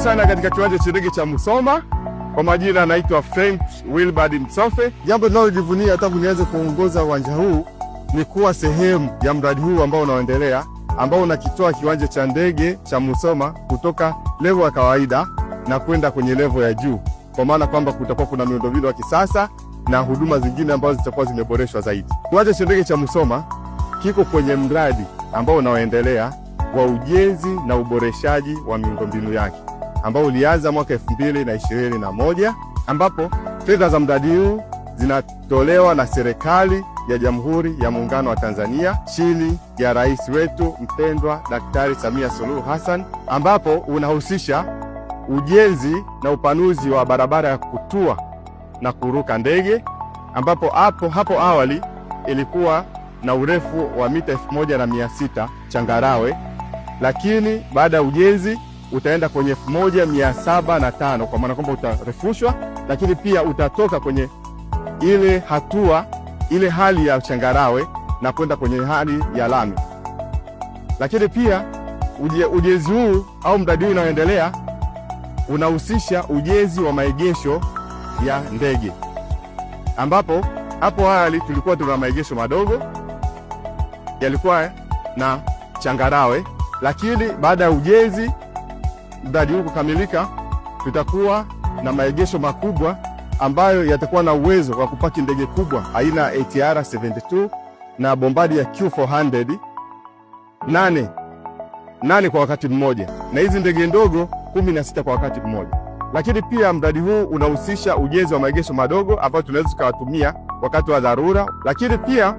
sana katika kiwanja cha ndege cha Musoma. Kwa majina anaitwa Frank Wilbard Msofe. Jambo linalojivunia hata nianze kuongoza uwanja huu ni kuwa sehemu ya mradi huu ambao unaendelea, ambao unakitoa kiwanja cha ndege cha Musoma kutoka level ya kawaida na kwenda kwenye level ya juu, kwa maana kwamba kutakuwa kuna miundombinu ya kisasa na huduma zingine ambazo zitakuwa zimeboreshwa zaidi. Kiwanja cha ndege cha Musoma kiko kwenye mradi ambao unaendelea wa ujenzi na uboreshaji wa miundombinu yake, ambao ulianza mwaka 2021, ambapo fedha za mradi huu zinatolewa na serikali ya Jamhuri ya Muungano wa Tanzania chini ya rais wetu mpendwa Daktari Samia Suluhu Hassan, ambapo unahusisha ujenzi na upanuzi wa barabara ya kutua na kuruka ndege, ambapo hapo awali ilikuwa na urefu wa mita 1600 changarawe, lakini baada ya ujenzi utaenda kwenye 1705, kwa maana kwamba utarefushwa, lakini pia utatoka kwenye ile hali ya changarawe na kwenda kwenye hali ya lami. Lakini pia ujenzi huu au mradi huu unaoendelea unahusisha ujenzi wa maegesho ya ndege, ambapo hapo awali tulikuwa tuna maegesho madogo yalikuwa na changarawe, lakini baada ya ujenzi mradi huu kukamilika, tutakuwa na maegesho makubwa ambayo yatakuwa na uwezo wa kupaki ndege kubwa aina ya ATR 72 na Bombardier Q400 nane kwa wakati mmoja, na hizi ndege ndogo 16 kwa wakati mmoja. Lakini pia mradi huu unahusisha ujenzi wa maegesho madogo ambayo tunaweza tukawatumia wakati wa dharura. Lakini pia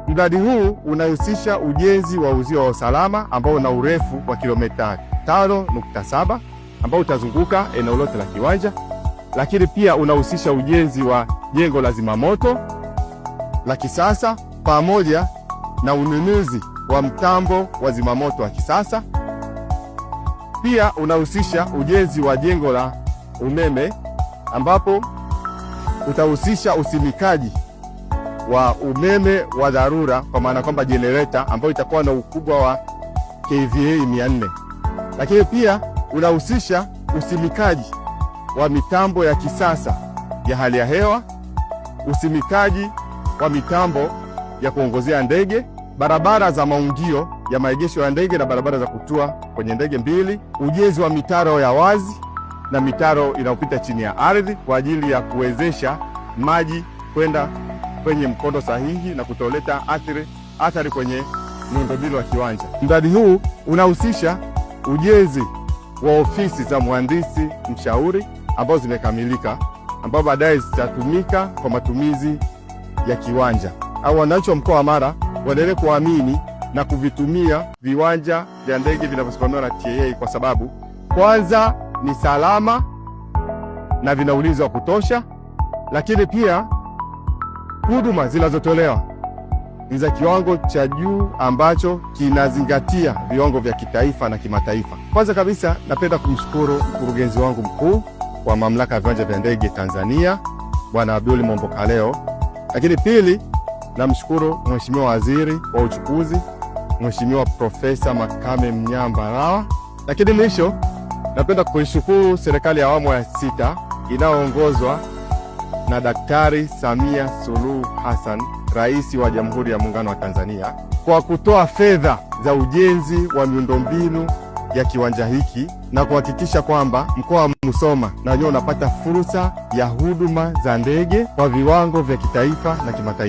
mradi huu unahusisha ujenzi wa uzio wa usalama ambao una urefu wa kilomita 5.7 ambao utazunguka eneo lote la kiwanja. Lakini pia unahusisha ujenzi wa jengo la zimamoto la kisasa pamoja na ununuzi wa mtambo wa zimamoto wa kisasa. Pia unahusisha ujenzi wa jengo la umeme ambapo utahusisha usimikaji wa umeme wa dharura, kwa maana kwamba generator ambayo itakuwa na ukubwa wa kVA 400. Lakini pia unahusisha usimikaji wa mitambo ya kisasa ya hali ya hewa, usimikaji wa mitambo ya kuongozea ndege, barabara za maungio ya maegesho ya ndege na barabara za kutua kwenye ndege mbili, ujenzi wa mitaro ya wazi na mitaro inayopita chini ya ardhi kwa ajili ya kuwezesha maji kwenda kwenye mkondo sahihi na kutoleta athari kwenye miundombinu wa kiwanja. Mradi huu unahusisha ujenzi wa ofisi za mhandisi mshauri ambazo zimekamilika, ambao baadaye zitatumika kwa matumizi ya kiwanja. Au wananchi wa mkoa wa Mara waendelee kuamini na kuvitumia viwanja vya ndege vinavyosimamiwa na TAA kwa sababu kwanza ni salama na vina ulinzi wa kutosha, lakini pia huduma zinazotolewa ni za kiwango cha juu ambacho kinazingatia viwango vya kitaifa na kimataifa. Kwanza kabisa napenda kumshukuru mkurugenzi wangu mkuu wa Mamlaka ya Viwanja vya Ndege Tanzania, Bwana Abdul Mombokaleo. Lakini pili, namshukuru Mheshimiwa Waziri wa Uchukuzi, Mheshimiwa Profesa Makame Mnyambarawa. Lakini mwisho, napenda kuishukuru serikali ya awamu ya 6 inayoongozwa na Daktari Samia Suluhu Hassan, Rais wa Jamhuri ya Muungano wa Tanzania, kwa kutoa fedha za ujenzi wa miundombinu ya kiwanja hiki na kuhakikisha kwamba mkoa wa Musoma na wenyewe unapata fursa ya huduma za ndege kwa viwango vya kitaifa na kimataifa.